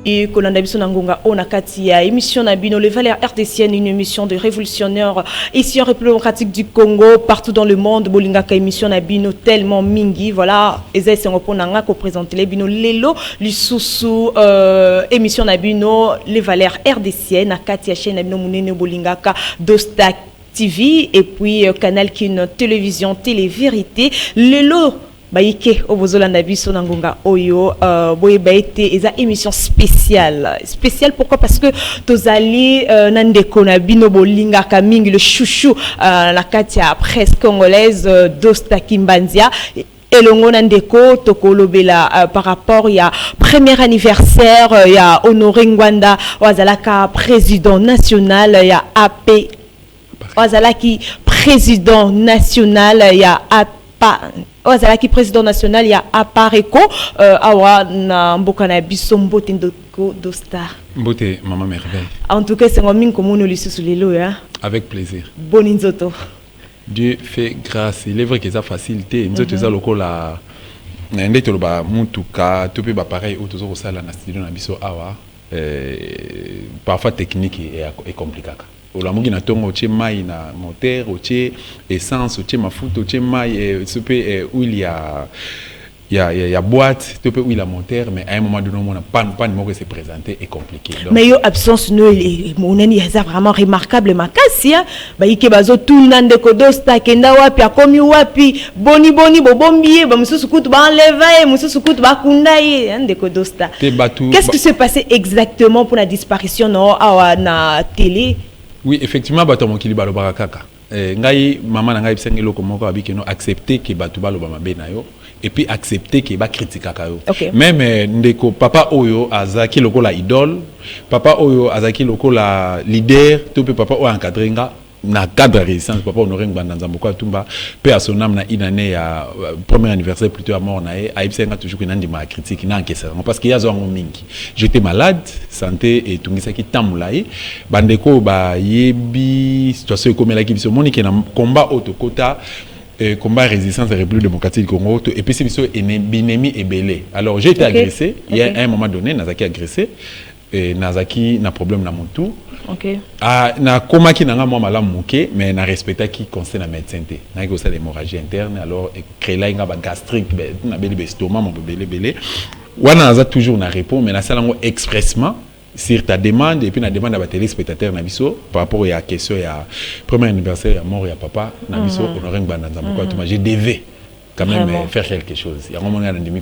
Et Kolanda biso nangonga ona kati ya émission na bino les valeurs RDCN, une émission de révolutionnaires ici en République démocratique du Congo, partout dans le monde. Bolingaka émission na bino tellement mingi, voilà, eza sengo ponanga ko présenter les bino lelo lisusu émission na bino les valeurs RDCN na kati ya chaîne na bino munene bolingaka Dosta TV et puis Canal Kin télévision Télé Vérité lelo Baïke Obozolanda biso nangonga oyo boye baité eza émission spéciale pourquoi parce que tozali nandeko na bino bolinga kamingi le chouchou la katia presse congolaise Dosta Kimbanzia elongo nandeko tokolobela par rapport il y a premier anniversaire il y a Honoré Ngwanda wazalaka président national il y a AP wazalaki président national il y a Ozalaki président national, il y a Apareko, awa na mboka na biso mbote ndoko Dosta. Mbote maman merveille. En tout cas, c'est un mine comme on le sous les lots, hein. Avec plaisir. Bon inzoto. Dieu fait grâce. Il est vrai que ça facilité. Nous autres, ça loko la. N'ende to ba mutuka, to pe ba pareil au tozo sala na studio na biso awa. Parfois technique est compliqué. Olamugi na tongo oche mai na moteur oche essence oche mafuta oche mai soupe où il y a boîte to pe où il y a moteur mais à un moment donné on a pas de mots se présenter est compliqué donc mais yo absence no monani ça vraiment remarquable makasi hein ba yike bazo tunande ko Dosta kenda wapi akomi wapi boni bobombier ba mususu kutu ba enlever mususu kutu ba kundaye ndeko Dosta qu'est-ce qui s'est passé exactement pour la disparition no na télé. Oui, effectivement, bato mokili balo barakaka. Ngai maman ngai bisenge loko moko abiki no accepter que bato balo ba mabe na yo et puis accepter que ba critiquer ka yo. Même ndeko papa oyo azaki loko la idole, papa oyo azaki loko la leader, tout pe papa o encadrer nga na cadre de résistance papa Honoré Ngwanda Nzamboko Atumba pe à son âme na inane ya premier anniversaire plutôt à mort na e aibsenga toujours que nandi ma critique na encaissé parce qu'il y a zongo mingi j'étais malade santé et tungisa ki tamulaye bandeko ba yebi situation comme la ki biso monique na combat autokota combat résistance à la République démocratique du Congo et puis c'est biso ennemi et belé alors j'ai été agressé il y a un moment donné nazaki agressé et nazaki na problème na montou. Okay. Na koma ki nanga moi malamu muke mais na respecta ki conseil na médecin té na ko ça l'hémorragie interne alors créer là nga ba gastrique na beli estomac mon belé wana naza toujours na répond mais na salango expressement sur ta demande et puis na demande à ba téléspectateur na biso par rapport à question ya premier anniversaire ya mort ya papa na biso Honoré Ngwanda Nzamboko Atumba je devais quand même faire quelque chose. Il y a un moment donné,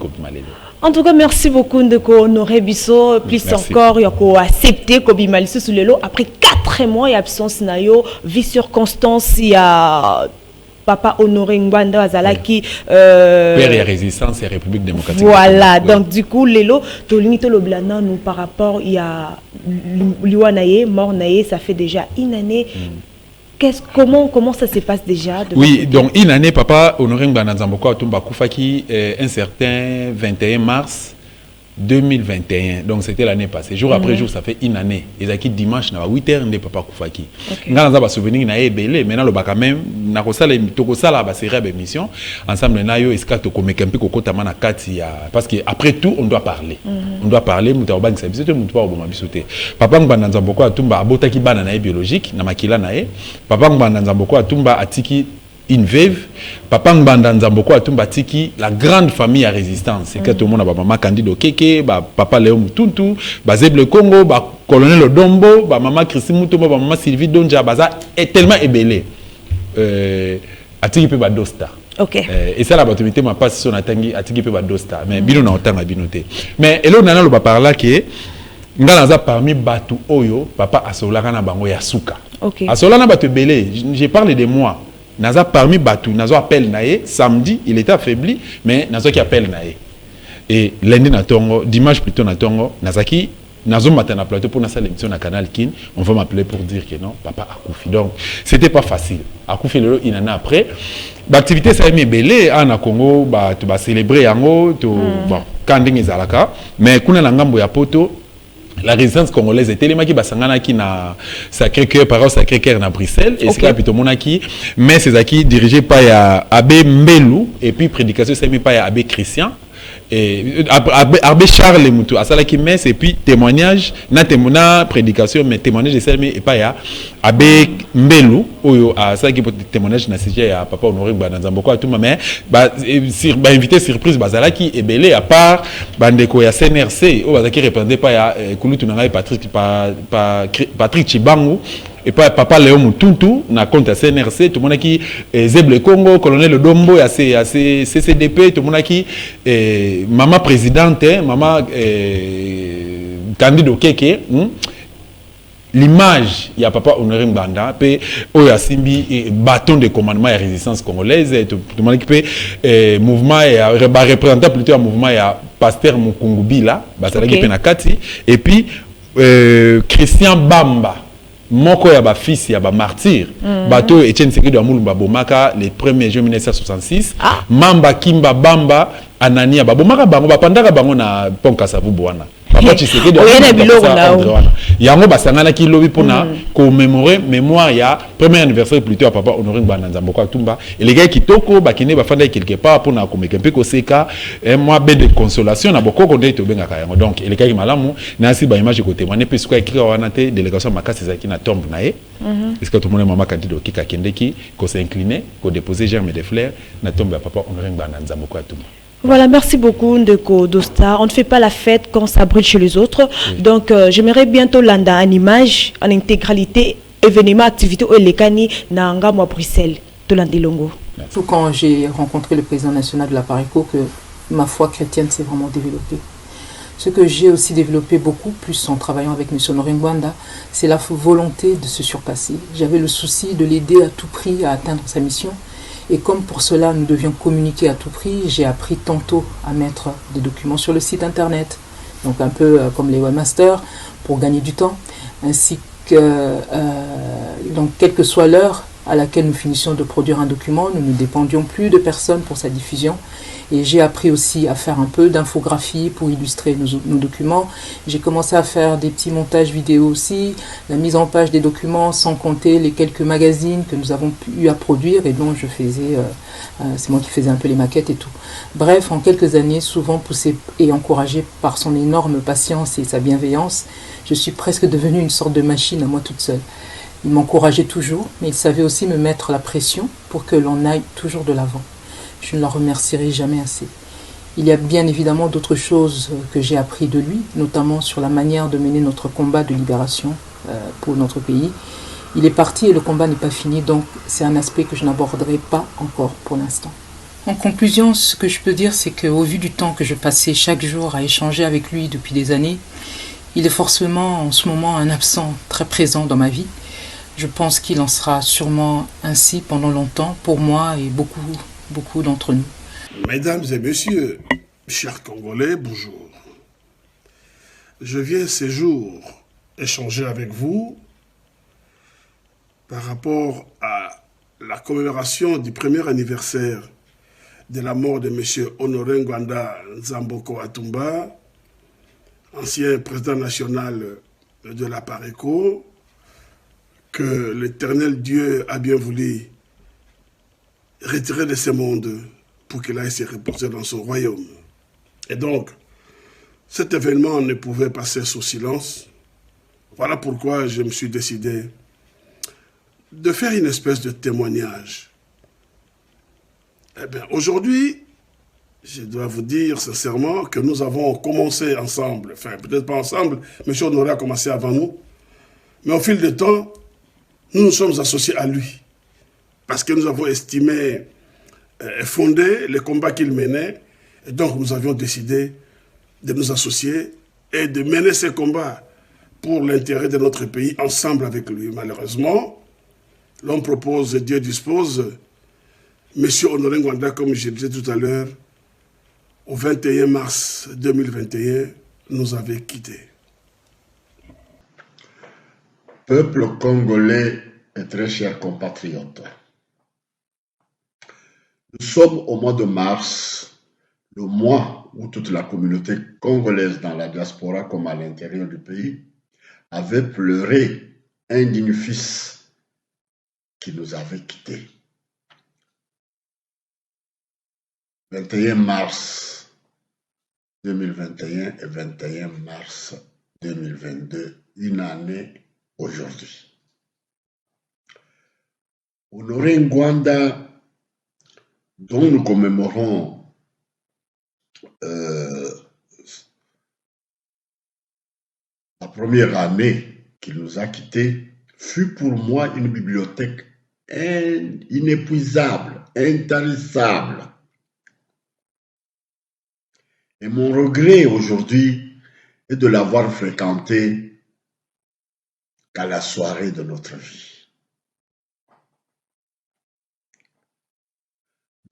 en tout cas, merci beaucoup de Honoré Bisso. Plus merci. Encore, il y a accepté Kobimali sous le lot. Après 4 mois, il y a absence nayo, vie circonstance, il y a papa Honoré Ngwanda Azalaki. Père et résistance et République démocratique. Voilà, donc du coup, Lelo, Tolinito Loblana, nous par rapport, il y a Liwanaye, mort Naye, ça fait déjà une année. Comment ça se passe déjà oui, donc une année, papa Honoré Ngwanda Nzamboko Atumba Koufaki, un certain 21 mars 2021. Donc c'était l'année passée. Jour après jour, ça fait une année. Et qui dimanche, à 8h, on est papa Koufaki. Nous avons souvenir na ebele, maintenant le quand même, na ko sala toko sala ba série émission ensemble na yo eska to komeka mpi kokota mana kati ya parce que après tout on doit parler. On doit parler muta obangisa biso te mutu pa oboma biso te. Papa Ngwanda Nzamboko Atumba abotaki bana na biologique na makila na e. Papa Ngwanda Nzamboko Atumba atiki une veuve, papa Ngwanda Nzamboko Atumba tiki la grande famille à résistance. C'est que tout le monde a maman Candido Keke, papa Léo Mutuntu, Zeble Congo, colonel Odombo, maman Christine Mutombo, maman Sylvie Donja, baza est tellement ébélé. Atiki pe Dosta. OK. Et ça la batumité m'a pas son atangi atiki pe Dosta, mais bino na otanga binoté. Mais elo nana lo ba parla que ngala parmi batu oyo papa asolaka na bango ya suka. OK. Asolana batu belé, j'ai parlé de moi. Naza parmi Batou, Nazo appelle Naé, samedi, il était affaibli, mais Nazo qui appelle Naé. Et lundi na tongo, dimanche plutôt na tongo, Nazaki, Nazo matin na plateau pour notre émission na Canal Kin, on va m'appeler pour dire que non, papa a koufi. Donc, c'était pas facile. A koufi le il en a après. L'activité ça est belé, en Congo, tu vas célébrer yango, tu bon, quand dingue zalaka, mais kuna langambo ya poto. La résistance congolaise était les maki basangana qui na Sacré-Cœur par Sacré-Cœur na Bruxelles et c'est là plutôt monaki mais c'est qui dirigé par Abbé Mbelu et puis prédication c'est mis par Abbé Christian et Arbé Charles Moutou à Salaki messe et puis témoignage na prédication mais témoignage de Salmi et pas ya Abbé Mbelu oyo à Salaki témoignage na sujet ya papa Honoré Banazamboko tout mais invité surprise bazalaki et belé à part bandeko ya CNRC o bazaki répondait pas ya Kulutu Nanga Patrick Chibangu et pas papa Léo Moutuntu na compte à CNRC tout le monde qui Zeble Congo colonel Dombo à CCDP tout le monde qui maman présidente maman candidat Keke l'image il y a papa Honoré Mbanda pe oya simbi bâton de commandement et résistance congolaise tout le monde qui peut mouvement et représentant plutôt un mouvement ya pasteur Mukungubila basalaki pe na kati et puis Christian Bamba moko ya ba fils ya ba martyr bato Etienne Sekedi de Mulumba Bomaka le 1er juin 1966 Mamba Kimba Bamba Anania Babomaka bango bapandaka bango na Ponka Savu Bwana papa Tshisekedi yango basangana ki lobi pona commémorer mémoire ya premier anniversaire plutôt à papa Honoré Bananzamboko Atumba et les gars qui toko bakine bafanda quelque part pona komeka mpe koseka moi be de consolation na boko konde to benga kayango donc les gars qui malamu na si ba image ko témoigner pe suka ekira wana te délégation makasi zaki na tombe na e est-ce que tout le monde maman candidat ki kakendeki ko s'incliner ko déposer germe de fleurs na tombe ya papa Honoré Bananzamboko Atumba. Voilà, merci beaucoup Ndeko Dosta. On ne fait pas la fête quand ça brûle chez les autres. Oui. Donc, j'aimerais bientôt l'anda en image, en intégralité, événements, activités, ou les cani, nanga moi Bruxelles, de l'Andelongo. Tout quand j'ai rencontré le président national de la Pareco, que ma foi chrétienne s'est vraiment développée. Ce que j'ai aussi développé beaucoup plus en travaillant avec M. Honoré Ngwanda, c'est la volonté de se surpasser. J'avais le souci de l'aider à tout prix à atteindre sa mission. Et comme pour cela, nous devions communiquer à tout prix, j'ai appris tantôt à mettre des documents sur le site internet, donc un peu comme les webmasters, pour gagner du temps, ainsi que, donc, quelle que soit l'heure à laquelle nous finissions de produire un document, nous ne dépendions plus de personnes pour sa diffusion. Et j'ai appris aussi à faire un peu d'infographie pour illustrer nos documents. J'ai commencé à faire des petits montages vidéo aussi, la mise en page des documents, sans compter les quelques magazines que nous avons eu à produire et dont je faisais, c'est moi qui faisais un peu les maquettes et tout. Bref, en quelques années, souvent poussé et encouragé par son énorme patience et sa bienveillance, je suis presque devenue une sorte de machine à moi toute seule. Il m'encourageait toujours, mais il savait aussi me mettre la pression pour que l'on aille toujours de l'avant. Je ne l'en remercierai jamais assez. Il y a bien évidemment d'autres choses que j'ai appris de lui, notamment sur la manière de mener notre combat de libération pour notre pays. Il est parti et le combat n'est pas fini, donc c'est un aspect que je n'aborderai pas encore pour l'instant. En conclusion, ce que je peux dire, c'est qu'au vu du temps que je passais chaque jour à échanger avec lui depuis des années, il est forcément en ce moment un absent très présent dans ma vie. Je pense qu'il en sera sûrement ainsi pendant longtemps pour moi et beaucoup d'entre nous. Mesdames et messieurs, chers Congolais, bonjour. Je viens ces jours échanger avec vous par rapport à la commémoration du premier anniversaire de la mort de M. Honoré Ngwanda Nzamboko Atumba, ancien président national de la Pareco, que l'Éternel Dieu a bien voulu retirer de ce monde pour qu'il aille se reposer dans son royaume. Et donc, cet événement ne pouvait passer sous silence. Voilà pourquoi je me suis décidé de faire une espèce de témoignage. Eh bien, aujourd'hui, je dois vous dire sincèrement que nous avons commencé ensemble, enfin peut-être pas ensemble, M. Honoré a commencé avant nous, mais au fil du temps, nous nous sommes associés à lui, parce que nous avons estimé fondé les combats qu'il menait, et donc nous avions décidé de nous associer et de mener ces combats pour l'intérêt de notre pays ensemble avec lui. Malheureusement, l'homme propose, Dieu dispose. Monsieur Honoré Ngwanda, comme je le disais tout à l'heure, au 21 mars 2021, nous avait quittés. Peuple congolais et très chers compatriotes, nous sommes au mois de mars, le mois où toute la communauté congolaise dans la diaspora comme à l'intérieur du pays avait pleuré un digne fils qui nous avait quittés. 21 mars 2021 et 21 mars 2022, une année aujourd'hui. Honoré Ngwanda, dont nous commémorons la première année qu'il nous a quittés, fut pour moi une bibliothèque inépuisable, intarissable. Et mon regret aujourd'hui est de l'avoir fréquenté qu'à la soirée de notre vie.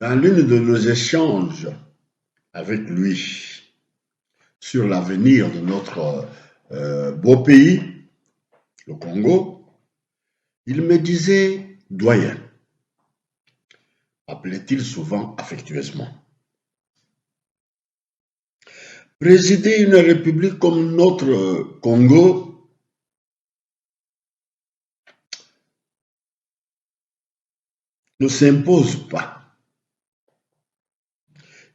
Dans l'une de nos échanges avec lui sur l'avenir de notre beau pays, le Congo, il me disait « doyen », appelait-il souvent affectueusement. Présider une république comme notre Congo ne s'impose pas.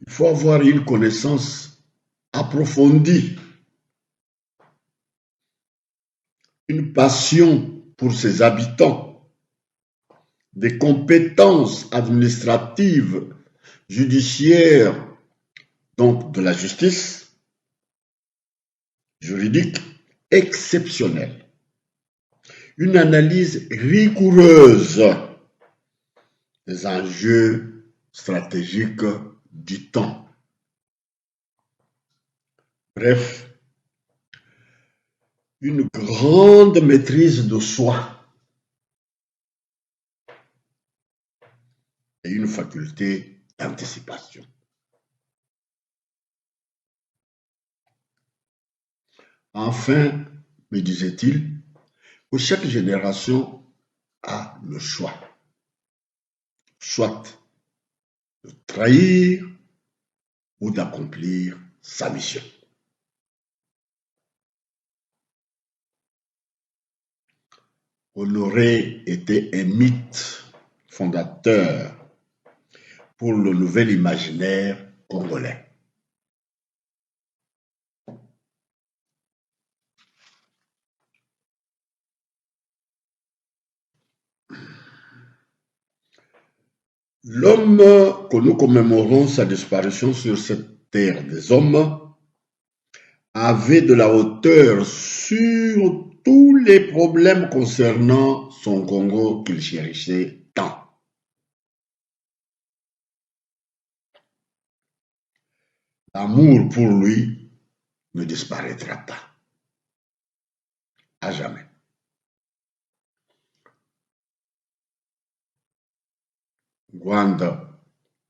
Il faut avoir une connaissance approfondie, une passion pour ses habitants, des compétences administratives, judiciaires, donc de la justice, juridique, exceptionnelle. Une analyse rigoureuse des enjeux stratégiques du temps. Bref, une grande maîtrise de soi et une faculté d'anticipation. Enfin, me disait-il, que chaque génération a le choix, soit de trahir ou d'accomplir sa mission. Honoré était un mythe fondateur pour le nouvel imaginaire congolais. L'homme que nous commémorons sa disparition sur cette terre des hommes avait de la hauteur sur tous les problèmes concernant son Congo qu'il chérissait tant. L'amour pour lui ne disparaîtra pas, à jamais. Ngwanda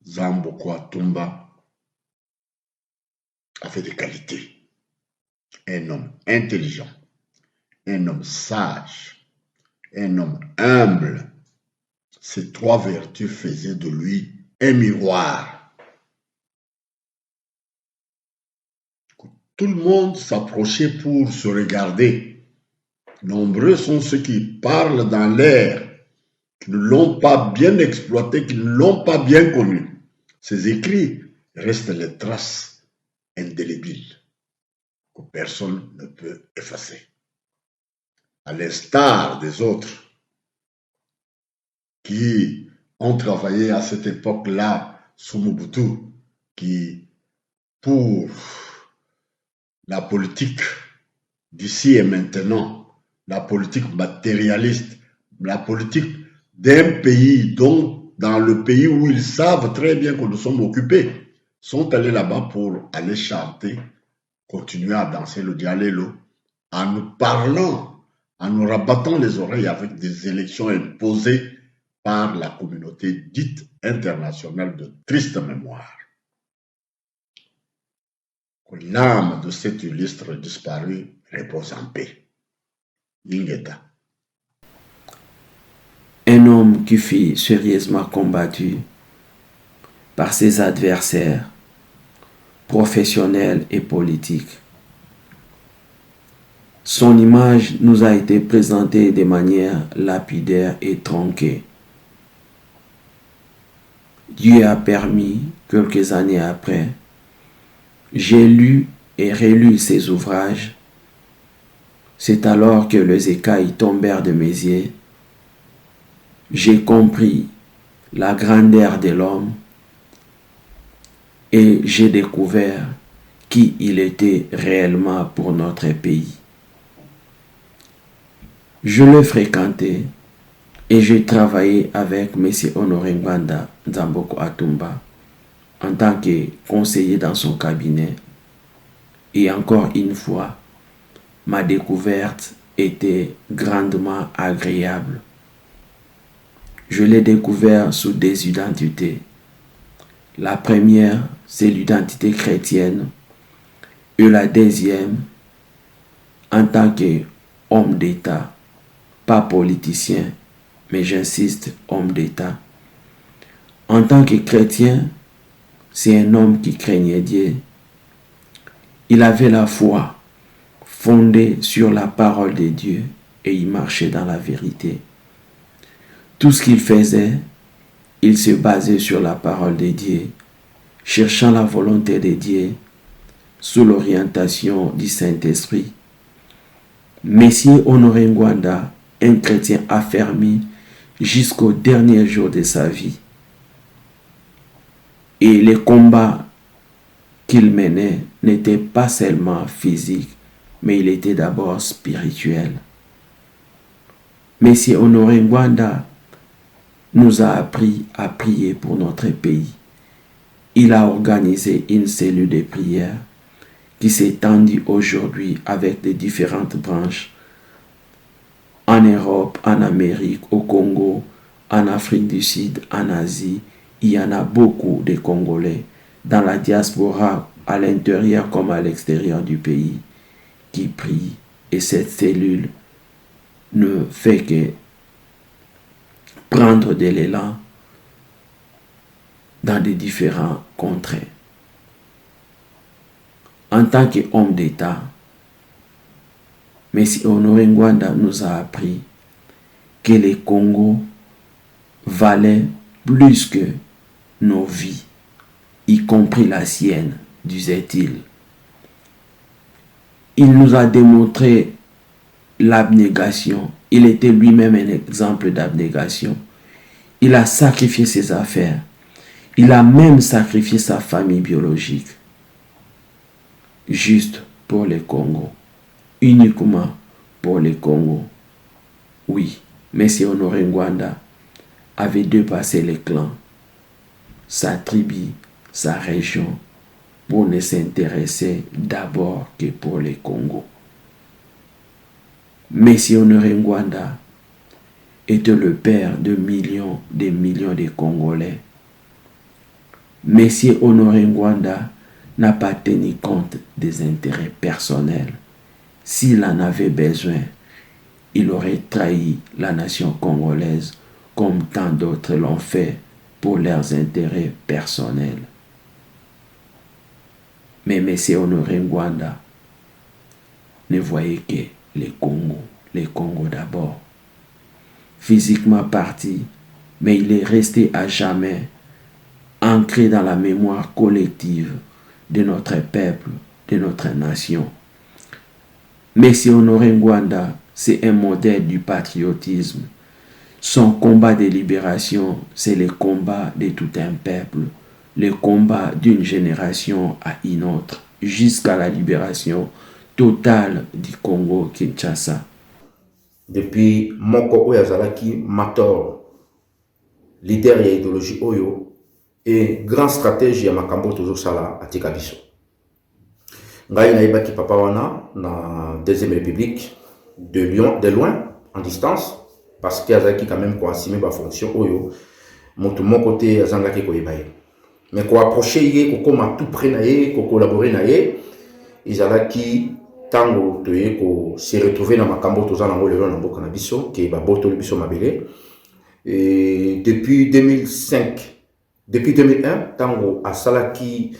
Nzamboko Atumba a fait des qualités. Un homme intelligent, un homme sage, un homme humble. Ces trois vertus faisaient de lui un miroir. Tout le monde s'approchait pour se regarder. Nombreux sont ceux qui parlent dans l'air, qui ne l'ont pas bien exploité, qui ne l'ont pas bien connu. Ces écrits restent les traces indélébiles que personne ne peut effacer. À l'instar des autres qui ont travaillé à cette époque-là sous Mobutu, qui, pour la politique d'ici et maintenant, la politique matérialiste, la politique d'un pays dont, dans le pays où ils savent très bien que nous sommes occupés, sont allés là-bas pour aller chanter, continuer à danser le dialélo, en nous parlant, en nous rabattant les oreilles avec des élections imposées par la communauté dite internationale de triste mémoire. Que l'âme de cet illustre disparu repose en paix. Lingeta. Un homme qui fut sérieusement combattu par ses adversaires, professionnels et politiques. Son image nous a été présentée de manière lapidaire et tronquée. Dieu a permis, quelques années après, J'ai lu et relu ses ouvrages. C'est alors que les écailles tombèrent de mes yeux. J'ai compris la grandeur de l'homme et j'ai découvert qui il était réellement pour notre pays. Je l'ai fréquenté et j'ai travaillé avec M. Honoré Ngwanda Nzamboko Atumba en tant que conseiller dans son cabinet. Et encore une fois, ma découverte était grandement agréable. Je l'ai découvert sous des identités. La première, c'est l'identité chrétienne. Et la deuxième, en tant qu'homme d'État, pas politicien, mais j'insiste, homme d'État. En tant que chrétien, c'est un homme qui craignait Dieu. Il avait la foi fondée sur la parole de Dieu et il marchait dans la vérité. Tout ce qu'il faisait, il se basait sur la parole de Dieu, cherchant la volonté de Dieu sous l'orientation du Saint-Esprit. Messier Honoré Ngwanda, un chrétien affermi jusqu'au dernier jour de sa vie. Et les combats qu'il menait n'étaient pas seulement physiques, mais il était d'abord spirituel. Messier Honoré Ngwanda nous a appris à prier pour notre pays. Il a organisé une cellule de prière qui s'étendit aujourd'hui avec les différentes branches en Europe, en Amérique, au Congo, en Afrique du Sud, en Asie. Il y en a beaucoup de Congolais dans la diaspora, à l'intérieur comme à l'extérieur du pays, qui prient. Et cette cellule ne fait que prendre de l'élan dans des différents contrées. En tant qu'homme d'État, M. Honoré Ngwanda nous a appris que le Congo valait plus que nos vies, y compris la sienne, disait-il. Il nous a démontré l'abnégation. Il était lui-même un exemple d'abnégation. Il a sacrifié ses affaires. Il a même sacrifié sa famille biologique. Juste pour le Congo. Uniquement pour le Congo. Oui, M. Honoré Ngwanda avait dépassé les clans, sa tribu, sa région, pour ne s'intéresser d'abord que pour le Congo. M. Honoré Ngwanda était le père de millions de Congolais. M. Honoré Ngwanda n'a pas tenu compte des intérêts personnels. S'il en avait besoin, il aurait trahi la nation congolaise comme tant d'autres l'ont fait pour leurs intérêts personnels. Mais M. Honoré Ngwanda ne voyait que les Congo d'abord. Physiquement parti, mais il est resté à jamais ancré dans la mémoire collective de notre peuple, de notre nation. M. Honoré Ngwanda, c'est un modèle du patriotisme. Son combat de libération, c'est le combat de tout un peuple, le combat d'une génération à une autre, jusqu'à la libération totale du Congo-Kinshasa. Depuis moko oyo azalaki Mator, leader ya idéologie oyo et grand stratège ya makambo tozosala atika biso. Ngai nayebaki papa wana na deuxième république de loin, en distance, parce que azalaki quand même koassumer ba fonction oyo moto moko te azangaki koyeba ye. Mais ko approcher ye, ko koma tout près na ye, ko collaborer na ye, ezalaki tango toye ko se retrouver na makambo tozana ngo lelo na mboka na biso ke ba botoli biso mabele. Et depuis 2001, tango asalaki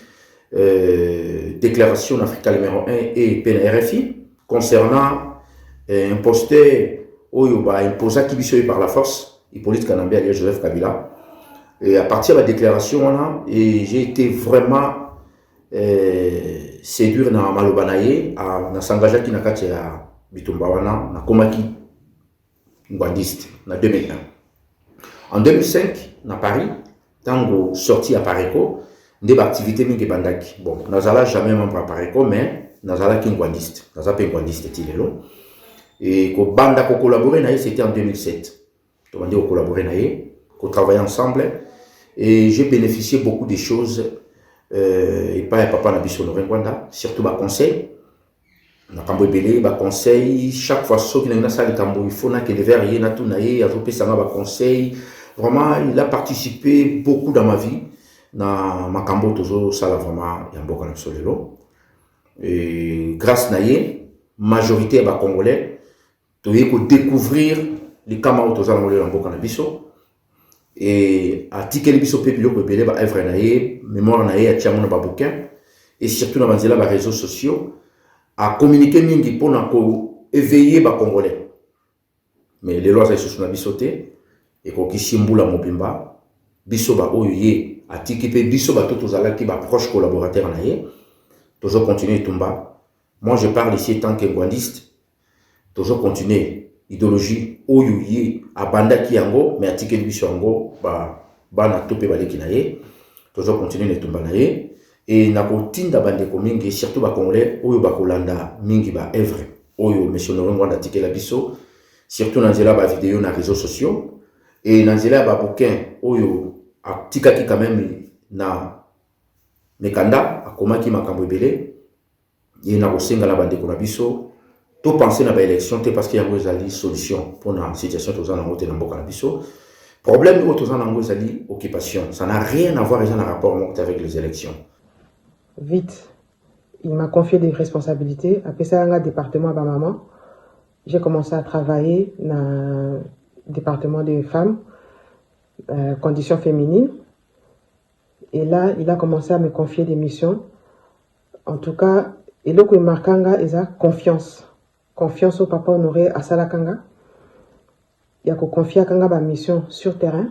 déclaration d'Afrique numéro 1 et PNRFI concernant imposteur Oyoba imposa qui biso par la force Hippolyte Kanambe alias Joseph Kabila. Et à partir de la déclaration, et j'ai été vraiment séduire na maloba na ye na s'engagaki na kati ya bitumba wana na komaki ngwandiste na 2001. En 2005 na Paris tango sorti à Pareco nde ba activité mingi bandaki. Bon, nazala jamais membre à Pareco mais nazala ki ngwandiste, nazala pe ngwandiste tilelo. Et ko banda ko collaborer na ye c'était en 2007. To bandi ko collaborer na ye, ko travailler ensemble et j'ai bénéficié beaucoup de choses et pas papa na biso Rwanda, surtout ba conseil. Na kambo belé ba conseil chaque fois so ki na sali kambo il faut na que le verre na tout na ye azope sanga ba conseil. Vraiment il a participé beaucoup dans ma vie na makambo tozo sala vraiment ya mboka na solelo. Et grâce na ye majorité ba congolais to ye ko découvrir les kamao tozo na mboka na biso. Et article biso pe biloko belé ba œuvre na ye mémoire na ye a tiamona ba bouquin et surtout na banzela ba réseaux sociaux a communiqué mingi pour ko éveiller ba congolais mais les lois sont na bisoté et ko kisimbula mobimba biso ba oyo ye article pe biso ba tozala ki ba proche collaborateur na ye toujours continuer tumba. Moi je parle ici tant que ngwandiste toujours continuer idéologie oyo ye abanda ki yango mais article biso yango ba na topé baleki na ye toujours continuer ne tumba na ye et na kotinda bande ko mingi surtout ba congolais oyo ba kolanda mingi ba œuvre oyo monsieur Rwanda article la biso surtout na nzela ba vidéo na réseaux sociaux et na nzela ba bouquin oyo atikaki quand même na mekanda akomaki makambo ebele ye na kosenga la bande ko na biso tout penser na ba élection parce qu'il y a une solution pour la situation tozana ngote na mboka na biso. Problème où tozana ngo ezali occupation, ça n'a rien à voir avec un rapport avec les élections. Vite, il m'a confié des responsabilités. Après ça, un département à ma maman. J'ai commencé à travailler dans le département des femmes, conditions féminines. Et là, il a commencé à me confier des missions. En tout cas, et là, il m'a confiance. Confiance au papa honoré à Salakanga. Il y a confié à Kanga ba mission sur terrain.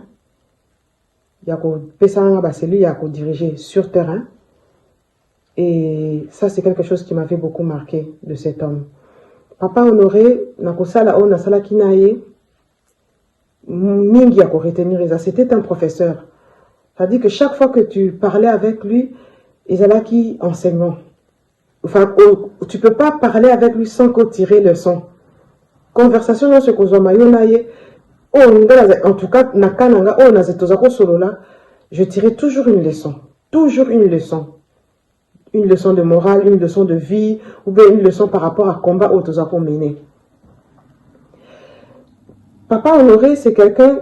Il y a celui il a diriger sur terrain. Et ça c'est quelque chose qui m'avait beaucoup marqué de cet homme. Papa honoré nakosala o na sala kinaye mingi ya ko retenir ça, c'était un professeur. C'est-à-dire que chaque fois que tu parlais avec lui, il y a qui enseignement. Enfin, tu peux pas parler avec lui sans tirer leçon. Conversation dans ce que en tout cas, je tirais toujours une leçon. Toujours une leçon. Une leçon de morale, une leçon de vie, ou bien une leçon par rapport à combat au Tozako mené. Papa Honoré, c'est quelqu'un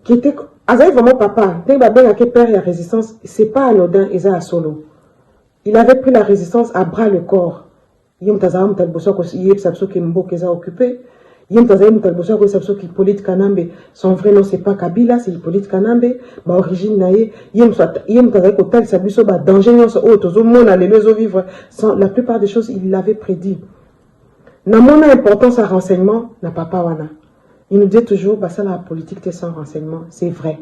qui était. Vraiment papa. Dès que père et la résistance, c'est pas anodin, ils à solo. Il avait pris la résistance à bras le corps. Yem tazam talboso ko yeb sabso ki mboke za occupé. Yem tazam talboso ko sabso ki Hippolyte Kanambe. Son vrai nom c'est pas Kabila, c'est Hippolyte Kanambe. Ba origine naie yem tazam ko tal sabiso ba danger nyonso o tozo mona le lezo vivre. La plupart des choses il l'avait prédit. Na mona importance à renseignement na papa wana. Il nous dit toujours bah ça la politique t'es sans renseignement, c'est vrai.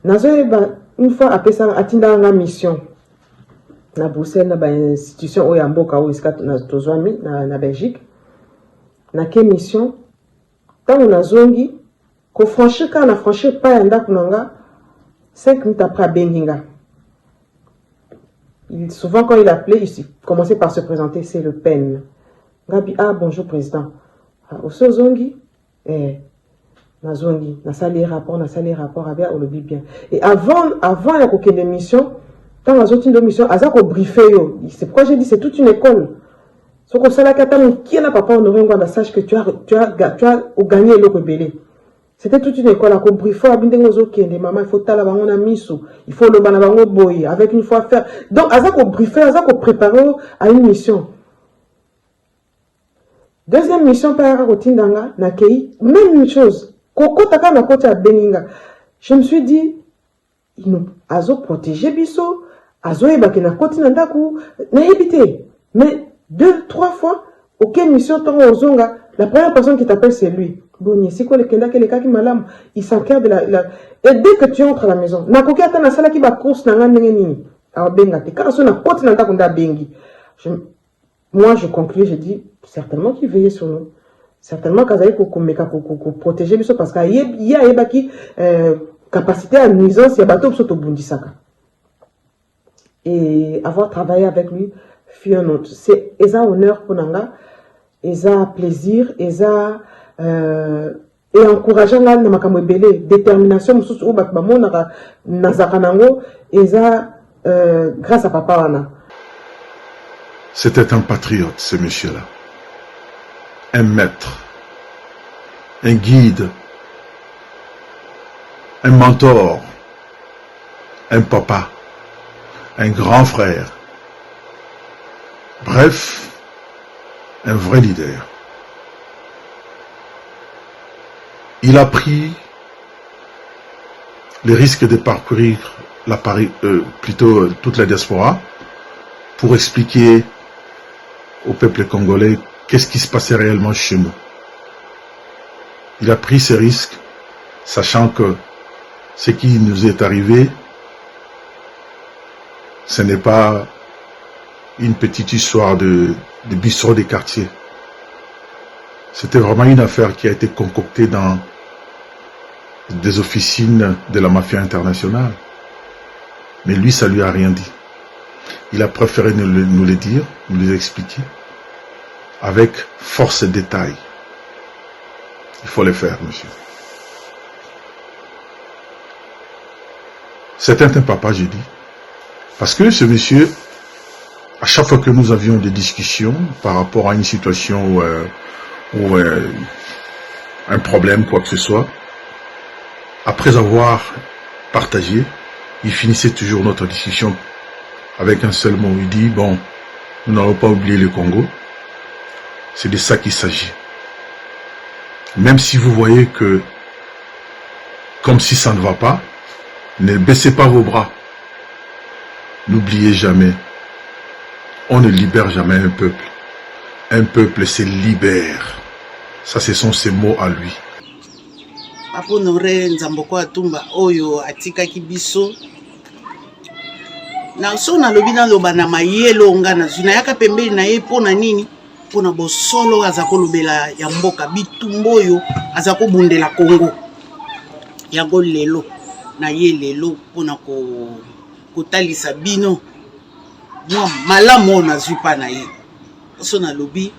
Nazo ba une fois après ça atinda nga mission na Bruxelles na ba institution o ya mboka o iska na tozwami na Belgique na ke mission tant na zongi ko franchir quand na franchir pas enda kunanga 5 minutes après Benhinga. Souvent quand il appelait il commençait par se présenter, c'est Le Pen. Gabi bonjour président. Au zongi Nazongi, na sali rapport avec olobi bien. Et avant il y a aucune émission, quand on a une émission, azako briefé yo. C'est pourquoi j'ai dit c'est toute une école. Ce qu'on sala katami qui n'a papa honoré ngwanda sache que tu as gagné le rebelle. C'était toute une école à ko briefé abindengo zo kende maman il faut tala bango na miso, il faut le bana bango boy avec une fois faire. Donc azako briefé, azako préparé à une mission. Deuxième mission par Rotindanga na kei, même chose. Koko taka na koti à Beninga. Je me suis dit, il nous azo protéger biso, azo ebaki na koti na ndaku, na éviter. Mais 2-3 fois, aucune mission ton ozonga, la première personne qui t'appelle c'est lui. Bon, c'est quoi les cas qui malam, il s'enquête de la. Et dès que tu entres à la maison, na koki ata na sala ki ba course na ngane nini. Alors benga te quand on a porte na ta konda bengi. Moi je conclus, je dis certainement qu'il veillait sur nous. Certainement kazali ko protéger biso parce qu'il y a ebaki capacité à nuisance ya bato biso to bundisaka. Et avoir travaillé avec lui fut un autre. C'est eza honneur pour nanga, eza plaisir, eza et encourageant là na makambo ebele détermination mususu ba mona na zakanango eza grâce à papa wana. C'était un patriote, ce monsieur-là. Un maître, un guide, un mentor, un papa, un grand frère. Bref, un vrai leader. Il a pris le risque de parcourir toute la diaspora pour expliquer au peuple congolais qu'est-ce qui se passait réellement chez nous. Il a pris ce risque, sachant que ce qui nous est arrivé, ce n'est pas une petite histoire de bistrot des quartiers. C'était vraiment une affaire qui a été concoctée dans des officines de la mafia internationale. Mais lui, ça lui a rien dit. Il a préféré nous le dire, nous les expliquer, avec force et détail. Il faut le faire, monsieur. C'était un papa, j'ai dit. Parce que ce monsieur, à chaque fois que nous avions des discussions par rapport à une situation ou un problème, quoi que ce soit, après avoir partagé, il finissait toujours notre discussion avec un seul mot. Il dit, bon, nous n'allons pas oublier le Congo. C'est de ça qu'il s'agit. Même si vous voyez que, comme si ça ne va pas, ne baissez pas vos bras. N'oubliez jamais, on ne libère jamais un peuple. Un peuple se libère. Ça, ce sont ses mots à lui. Papa Honoré Nzamboko Atumba oyo atikaki biso na so na lobi na loba na mayelo ngana zuna yaka pembeni na ye pona nini pona bosolo azako lobela ya mboka bitumba oyo azako bundela Congo yango lelo na ye lelo pona kotalisa bino mwa malamu na zwipa na ye so na lobi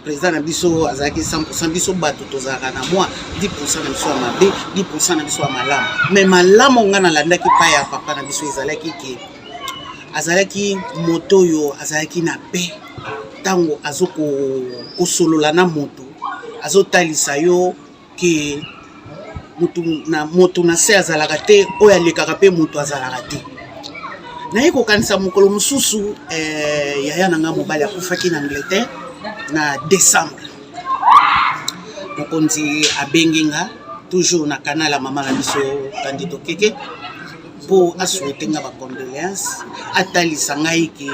président na biso azaki 100% biso bato tozaka na moi 10% na biso ya mabe 10% na biso ya malamu mais malamu nga na landaki pa ya papa na biso ezalaki ke azalaki moto yo azalaki na pe tango azoko kosolola na moto azotalisa yo ke moto na se azalaka te oyo alekaka pe moto azalaka te naye kokanisa mokolo mosusu yaya nanga mobali akufaki na Angleterre na décembre mokonzi abenginga toujours na canal ya mama na biso Candido Keke pour asouhaiter nga ba condoléances atalisa ngai ke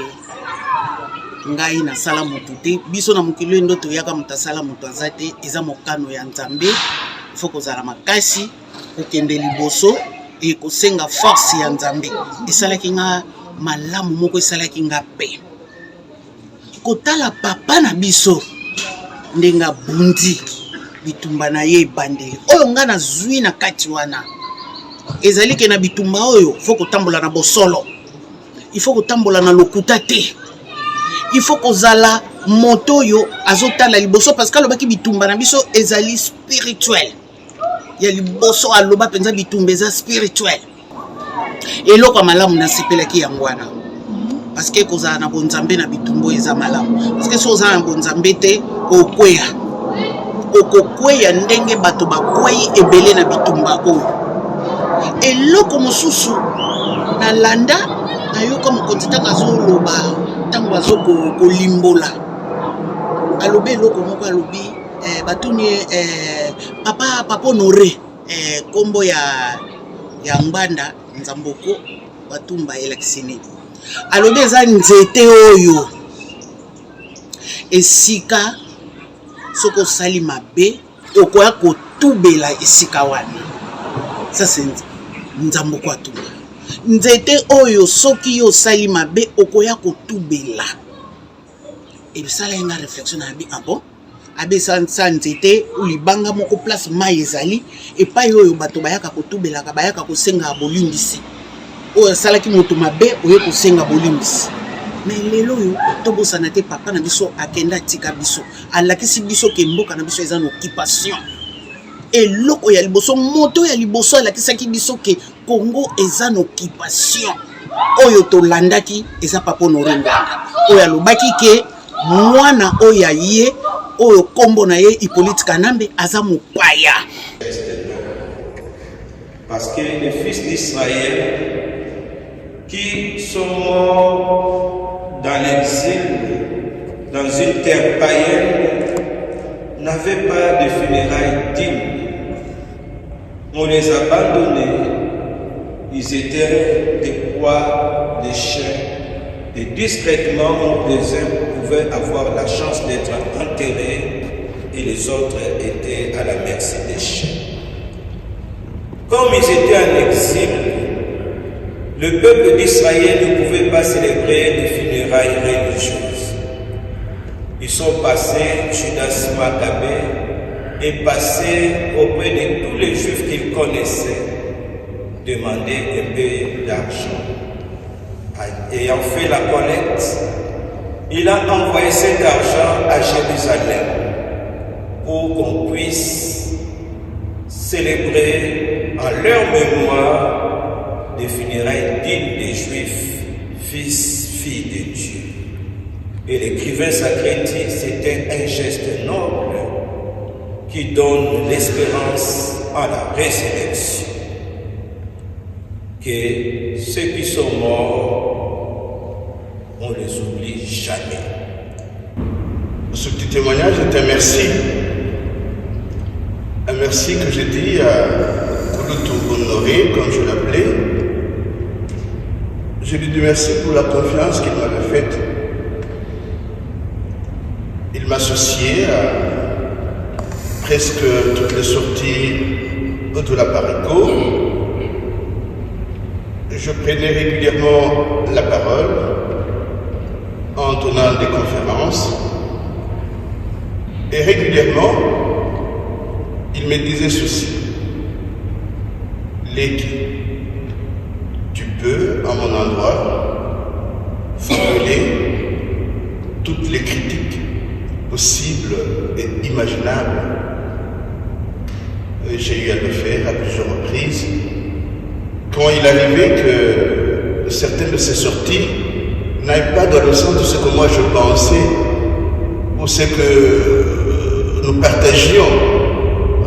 ngai na sala motu te biso na mokili ndo toyaka moto asala moto azate eza mokano ya Nzambe faut kozala makasi kokende liboso e kosenga force ya Nzambe esalaki nga malamu moko esalaki nga pe kotala papa na biso ndenga bundi bitumba na ye bandeli oyo nga na zwi na kati wana ezali ke na bitumba oyo faut kotambola na bosolo il faut kotambola na lokuta te il faut kozala moto yo azotala liboso parce que alobaki bitumba na biso ezali spirituel ya liboso aloba penza bitumba eza spirituel eloko malamu na sepelaki yango wana parce que kozala na bonzambe na bitumbo eza malamu parce que so ozala na bonzambe te okokweya ndenge bato bakwei ebele na bitumba oyo eloko mosusu na landa nayoka mokonzi ntango azoloba ntango azokolimbola alobi eloko moko alobi batuni papa Honoré kombo ya Ngbanda Nzamboko Batumba Elakisini alobi eza nzete oyo esika soko sali mabe okoya kotubela esika wana. Ça c'est Nzamboko Atumba. Nzete oyo soki yo sali mabe okoya kotubela. Et ça là une réflexion na bi bon. Abe sansa nzete ulibanga moko place mai ezali et pa yo bato bayaka kotubela ka bayaka kosenga bolimbisi. Oyo salaki moto mabe oyo kosenga bolimbisi. Mais lelo yo tobosana te papa na biso akenda tika biso. Alakisi biso ke mboka na biso eza na occupation. Et loko ya liboso moto ya liboso alakisaki biso ke Congo eza na occupation. Oyo to landaki eza papa Onorengwanda. Oyo alobaki ke mwana oya ye oyo kombo na ye Hippolyte Kanambe aza mopaya. Parce que les fils d'Israël qui sont morts dans l'exil, dans une terre païenne, n'avaient pas de funérailles dignes. On les a abandonnés. Ils étaient des proies, des chiens. Et discrètement, les uns pouvaient avoir la chance d'être enterrés et les autres étaient à la merci des chiens. Comme ils étaient en exil, le peuple d'Israël ne pouvait pas célébrer des funérailles religieuses. Ils sont passés, Judas Maccabée est passé auprès de tous les juifs qu'ils connaissaient, demander un peu d'argent. Ayant fait la collecte, il a envoyé cet argent à Jérusalem pour qu'on puisse célébrer en leur mémoire des funérailles dignes des Juifs, fils, filles de Dieu. Et l'écrivain sacré dit, c'était un geste noble qui donne l'espérance à la résurrection. Que ceux qui sont morts, on ne les oublie jamais. Ce petit témoignage est un merci. Un merci que je dis à Kouloutou Honoré, comme je l'appelais. Je lui dis merci pour la confiance qu'il m'avait faite. Il m'associait à presque toutes les sorties de la Parico. Je prenais régulièrement la parole en donnant des conférences. Et régulièrement, il me disait ceci. Léki, tu peux, à mon endroit, formuler toutes les critiques possibles et imaginables. J'ai eu à le faire à plusieurs reprises. Quand il arrivait que certaines de ces sorties n'aillent pas dans le sens de ce que moi je pensais ou ce que nous partagions,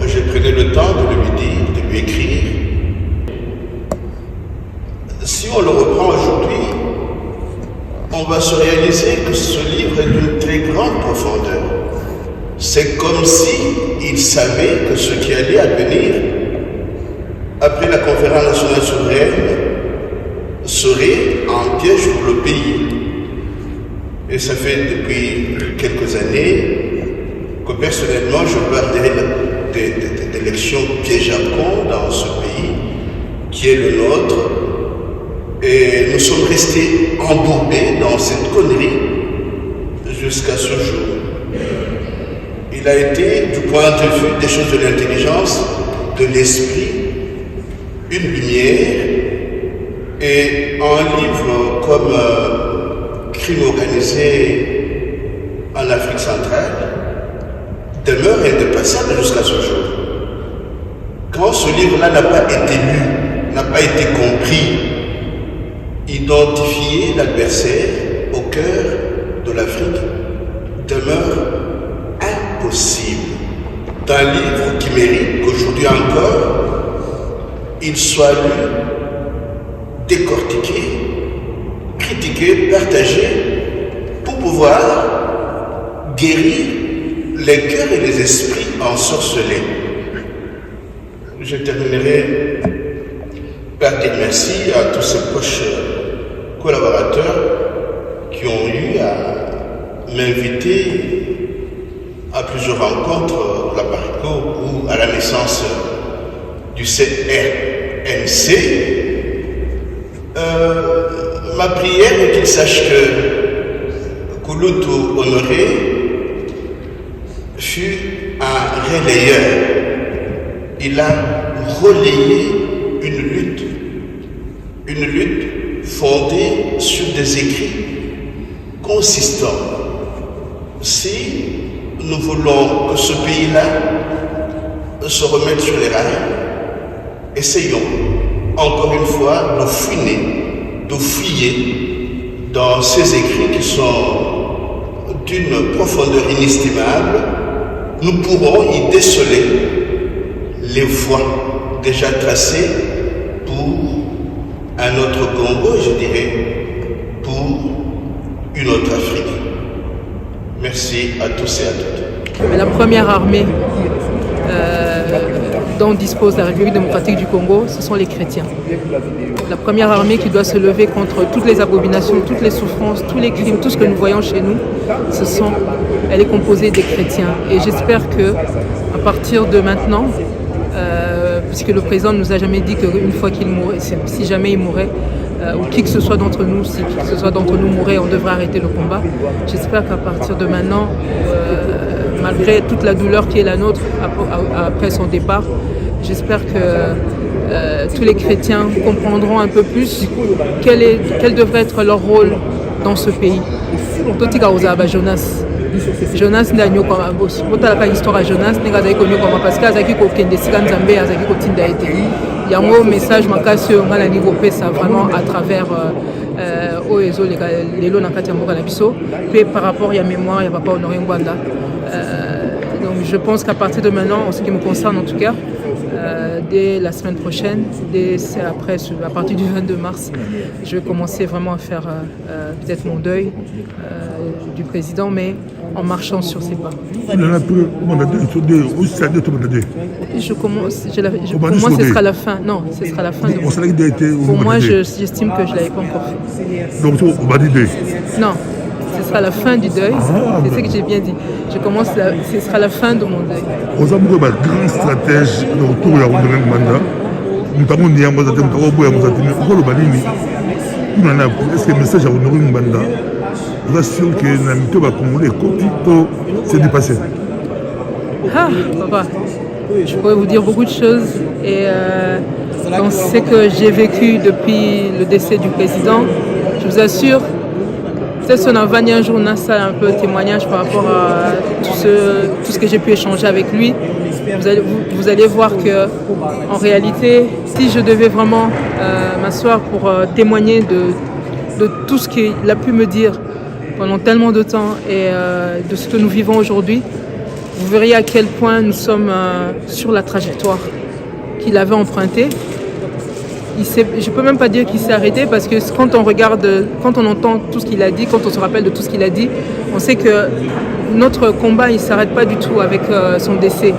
je prenais le temps de lui dire, de lui écrire. Si on le reprend aujourd'hui, on va se réaliser que ce livre est d'une très grande profondeur. C'est comme si il savait que ce qui allait advenir après la conférence nationale souveraine serait un piège pour le pays. Et ça fait depuis quelques années que personnellement je parlerai d'élections pièges à con dans ce pays qui est le nôtre. Et nous sommes restés embourbés dans cette connerie jusqu'à ce jour. Il a été, du point de vue des choses de l'intelligence, de l'esprit, une lumière, et un livre comme Crime organisé en Afrique centrale demeure indépassable jusqu'à ce jour. Quand ce livre-là n'a pas été lu, n'a pas été compris, identifier l'adversaire au cœur de l'Afrique demeure impossible. C'est un livre qui mérite qu'aujourd'hui encore, il soit lu, décortiqué, critiqué, partagé, pour pouvoir guérir les cœurs et les esprits ensorcelés. Je terminerai par dire merci à tous ces proches collaborateurs qui ont eu à m'inviter à plusieurs rencontres de la Parico ou à la naissance du CRNC. Ma prière est qu'il sache que Kouloutou Honoré fut un relayeur. Il a relayé une lutte fondée sur des écrits consistants. Si nous voulons que ce pays-là se remette sur les rails, essayons encore une fois de fouiller dans ces écrits qui sont d'une profondeur inestimable. Nous pourrons y déceler les voies déjà tracées pour un autre Congo, je dirais, pour une autre Afrique. Merci à tous et à toutes. La première armée dont dispose la République démocratique du Congo, ce sont les chrétiens. La première armée qui doit se lever contre toutes les abominations, toutes les souffrances, tous les crimes, tout ce que nous voyons chez nous, elle est composée des chrétiens. Et j'espère que à partir de maintenant, puisque le président ne nous a jamais dit qu'une fois qu'il mourrait, si jamais il mourait, ou qui que ce soit d'entre nous, si qui que ce soit d'entre nous mourait, on devrait arrêter le combat. J'espère qu'à partir de maintenant, malgré toute la douleur qui est la nôtre après son départ, j'espère que tous les chrétiens comprendront un peu plus quel devrait être leur rôle dans ce pays. Jonas n'a pas l'histoire à Jonas, parce qu'il y a un message ça vraiment à travers les lots puis par rapport à la mémoire, il y a Papa Honoré Ngwanda. Donc je pense qu'à partir de maintenant, en ce qui me concerne en tout cas, dès la semaine prochaine, à partir du 22 mars, je vais commencer vraiment à faire peut-être mon deuil du président, mais en marchant sur ses pas. Pour moi, ce sera la fin. Non, ce sera la fin. Pour moi, j'estime que je ne l'avais pas encore fait. Donc, non, ce sera la fin du deuil. C'est ce que j'ai bien dit. Ce sera la fin de mon deuil. Vous avez un grand stratège autour de la Rwanda. Nous avons dit est-ce que le message à Honoré Ngwanda vous assure que l'amitié va Congolais c'est dépassé? Ah, papa, je pourrais vous dire beaucoup de choses. Et dans ce que j'ai vécu depuis le décès du président, je vous assure, peut-être qu'on a venu un jour, on a ça un peu témoignage par rapport à tout ce que j'ai pu échanger avec lui. Vous allez voir que, en réalité, si je devais vraiment m'asseoir pour témoigner de tout ce qu'il a pu me dire pendant tellement de temps et de ce que nous vivons aujourd'hui, vous verriez à quel point nous sommes sur la trajectoire qu'il avait empruntée. Je ne peux même pas dire qu'il s'est arrêté parce que quand on regarde, quand on entend tout ce qu'il a dit, quand on se rappelle de tout ce qu'il a dit, on sait que notre combat ne s'arrête pas du tout avec son décès.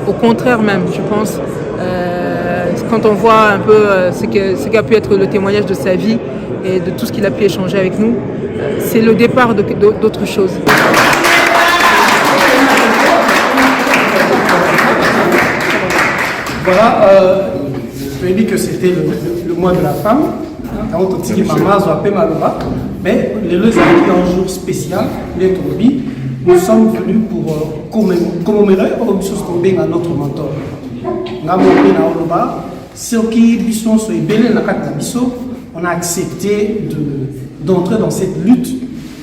Au contraire même, je pense, quand on voit un peu ce qu'a pu être le témoignage de sa vie et de tout ce qu'il a pu échanger avec nous, c'est le départ d'autres choses. Voilà, je dit que c'était le mois de la femme. Mais le est un jour spécial, nous sommes venus pour commémorer notre mentor. On a accepté d'entrer dans cette lutte.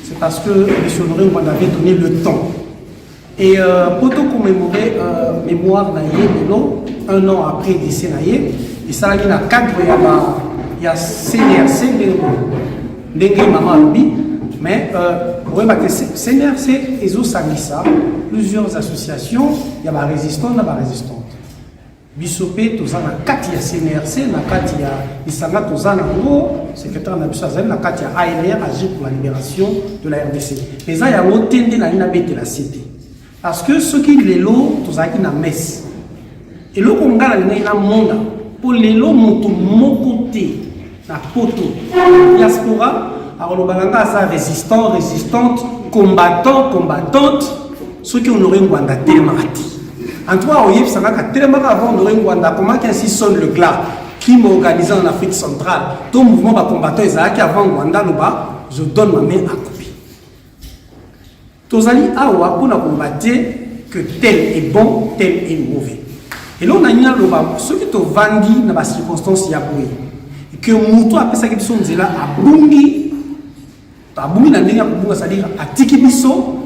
C'est parce que M. Honoré Ngwanda avait donné le temps. Et pour commémorer mémoire un an après le décès naïe, et ça a un cadre, il y a CNRC, mais CNRC et Sanissa, plusieurs associations, il y a des résistants, il y a des résistantes. Bisopé, tous en Katia CNRC, na Katia Isanga, tous en secrétaire de la Katia ANR, agir pour la libération de la RDC. Mais ça, il y a autant de la cité. Parce que ceux qui les lots, tous en na messe. Et le Congo, il y a un monde pour les lots, mon côté, la poto, diaspora, alors le balanga, ça résistant, résistante, combattant, combattante, ceux qui Honoré Ngwanda Télémarati. En tout cas, on y a tellement avant Honoré Ngwanda, comment qu'ainsi sonne le glas qui m'organise en Afrique centrale. Tout mouvement va combattre qui avant Ngwanda, je donne ma main à copie. Tozali awa pour combattre que tel est bon, tel est mauvais. Et là, on a dit ceux qui te vendent dans les circonstances, il y a et que Moutou a fait ça qui sont là à Bungi, c'est-à-dire à Tikibiso,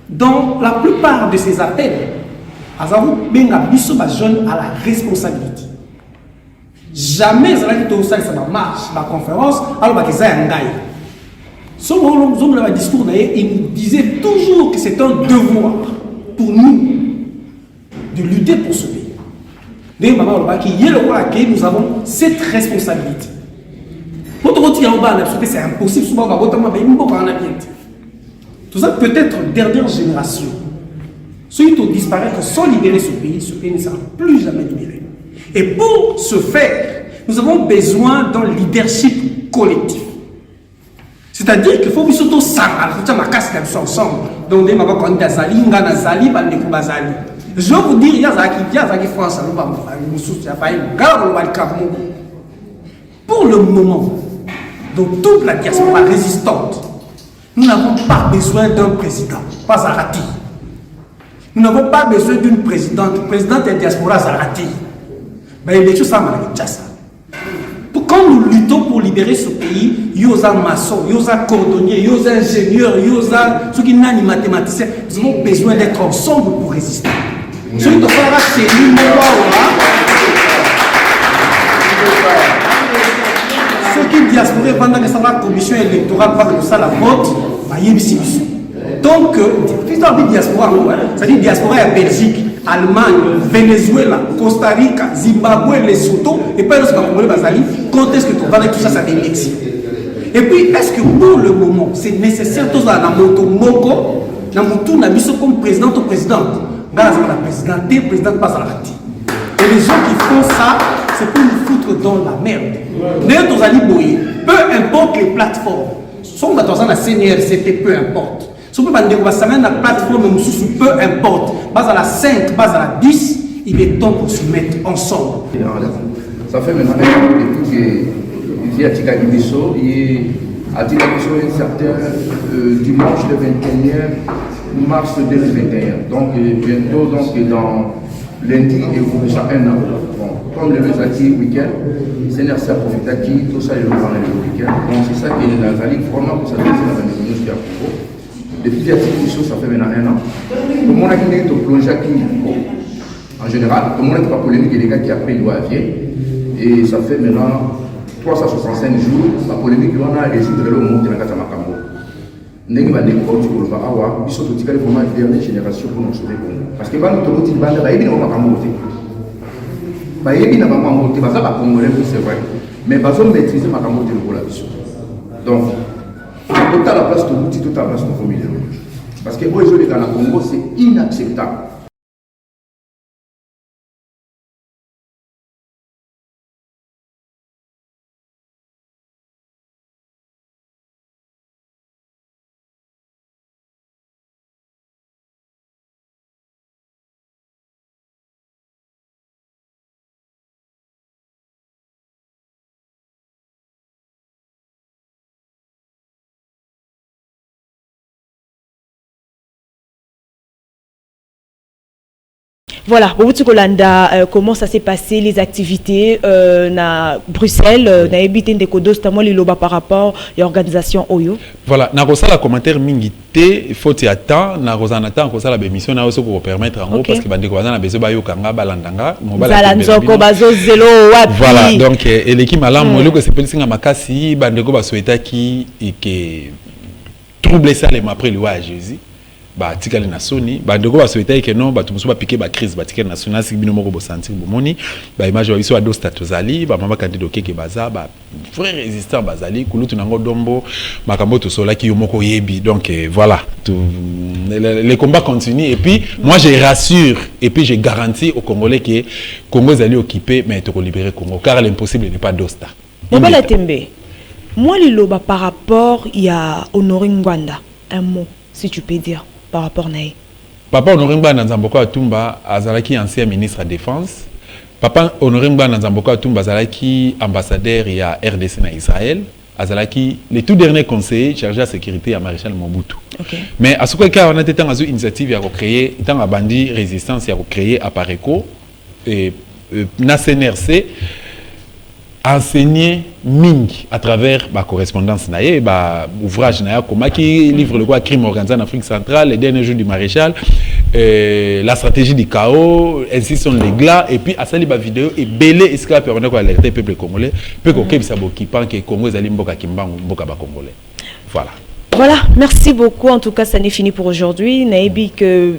dans la plupart de ces appels, Azarou Benga Biso jeune à la responsabilité. Jamais ça va marche, ma conférence, alors qu'il y a un gars. Son discours, il nous disait toujours que c'est un devoir pour nous de lutter pour ce pays. Nous avons cette responsabilité. C'est impossible. Tout ça peut être dernière génération. Ceux qui disparaître sans libérer ce pays ne sera plus jamais libéré. Et pour ce faire, nous avons besoin d'un leadership collectif. C'est-à-dire qu'il faut que nous soyons ensemble. Donc, je vais vous dire, il y a qui France, pour le moment, dans toute la diaspora résistante, nous n'avons pas besoin d'un président, pas Zarati. Nous n'avons pas besoin d'une présidente de diaspora Zarati. Mais il y a ça, quand nous luttons pour libérer ce pays, il y a maçons, il y a cordonniers, il y a ingénieurs, il y a ceux qui n'ont ni mathématiciens. Nous avons besoin d'être ensemble pour résister. Ceux qui doivent faire c'est ceux qui diasporés pendant que la commission électorale parle de ça, la vote, donc, diaspora, c'est-à-dire diaspora à Belgique, Allemagne, Venezuela, Costa Rica, Zimbabwe, Lesotho, et pas lorsqu'on va Bazali, quand est-ce que tu vas avec tout ça, ça d'élection? Et puis, est-ce que pour le moment, c'est nécessaire, tous à la moto Moko, na moto na biso comme président ou présidente, grâce à la présidente pas à la rati. Et les gens qui font ça, c'est pour nous foutre dans la merde. D'ailleurs, tous à Liboye, peu importe les plateformes, sont dans la CNRCT, peu importe. Si on peut pas dire que la plateforme, peu importe, base à la 5, base à la 10, il est temps pour se mettre ensemble. Ça fait maintenant depuis que il y a Tika Ibiso, il a Tika Ibiso un certain dimanche le 21 mars 2021. Donc bientôt, donc dans lundi et pour chacun un an. Bon, comme le Mesaki week-end, CNRC a profité qui tout ça est le week-end. Donc c'est ça qui est dans la ligue vraiment pour ça que c'est dans la maison qui a propos. Depuis qu'il y a des choses, ça fait maintenant un an. Tout le monde a qui est plongé en général, tout le monde n'est pas polémique, il y a des gars qui a pris le avier. Et ça fait maintenant 365 jours, la polémique, on a résoudre le monde de la Makambo. N'est-ce pas des coachs pour le Bahawa, ils sont tous vraiment la dernière génération pour nous sauver. Parce que quand nous sommes dans le monde, c'est vrai. Mais ils ont maîtrisé Makambo pour la vision. Donc, tout à la place de l'outil, tout à la place de famille. Parce que aujourd'hui, dans la Congo, c'est inacceptable. Voilà, comment ça s'est passé, les activités à Bruxelles, na habité de Kodos, par rapport à l'organisation Oyo. Voilà, na la commentaire mingité, il faut y attendre, na Rosanata, on la bémission, na pour permettre en gros, parce que bande Rosanna besoin bayo kanga balandanga, balanzoko bazo zelo wapi. Voilà, donc et l'équipe malam, moi que c'est petit singa makasi, bande ko ba souhaita qui et que troubler ça les après le à Jésus. Ba tikali na soni ba ndeko ba souhaiter que non ba tumuso ba piquer ba crise ba tikali na soni na sibino moko bo sentir bomoni ba image wa biso ado statozali ba mama kandido keke baza ba vrai résistant bazali kulutu nango dombo makambo to sola ki yomoko yebi donc voilà tout les combats continuent et puis moi je rassure et puis je garantis aux Congolais que Congo zali occupé mais to libérer Congo car l'impossible n'est pas d'osta. Mobala Tembe. Moi les loba par rapport il y a Honoré Ngwanda un mot si tu peux dire par rapport à Papa Honoré Ngba Nzamboko Atumba azalaki ancien ministre de la Défense. Papa Honoré Ngba Nzamboko Atumba azalaki ambassadeur et à RDC na Israël. Azalaki le tout dernier conseiller chargé de la sécurité à Maréchal Mobutu. Okay. Mais à ce cas on a été dans une initiative à recréer dans la bandit résistance à recréer à Pareco et na CNRC enseigner Ming à travers ma correspondance naie ba ouvrage naia comme qui livre le quoi crime organisé en Afrique centrale les derniers jours du maréchal la stratégie du chaos ainsi sont les glas et puis à ça les vidéo et belé esclave on a quoi alerter peuple congolais peu que bisabo qui pense que Congo est mboka kimbangu mboka ba congolais voilà merci beaucoup en tout cas ça n'est fini pour aujourd'hui naibi que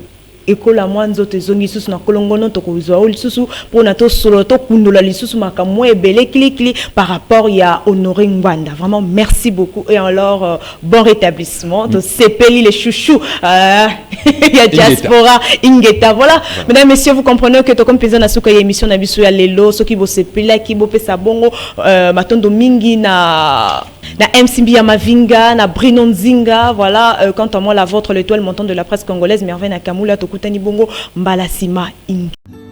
école à moi nzote zongi susu na kolongono to kozwa lisusu pona to solo to kundola lisusu makamwe ebele klikli par rapport ya Honoré Ngwanda vraiment merci beaucoup et alors bon rétablissement de sepeli les chouchous ya diaspora ingeta voilà mesdames messieurs vous comprenez que to comme pesa na suka ya émission na biso ya lelo soki bo sepela ki bo pesa bongo matondo mingi na MC Mbia Mavinga, na Bruno Nzinga, voilà, quant à moi la vôtre, l'étoile montante de la presse congolaise, Merveille Nakamula, Tokutani Bongo, Mbalasima Inga.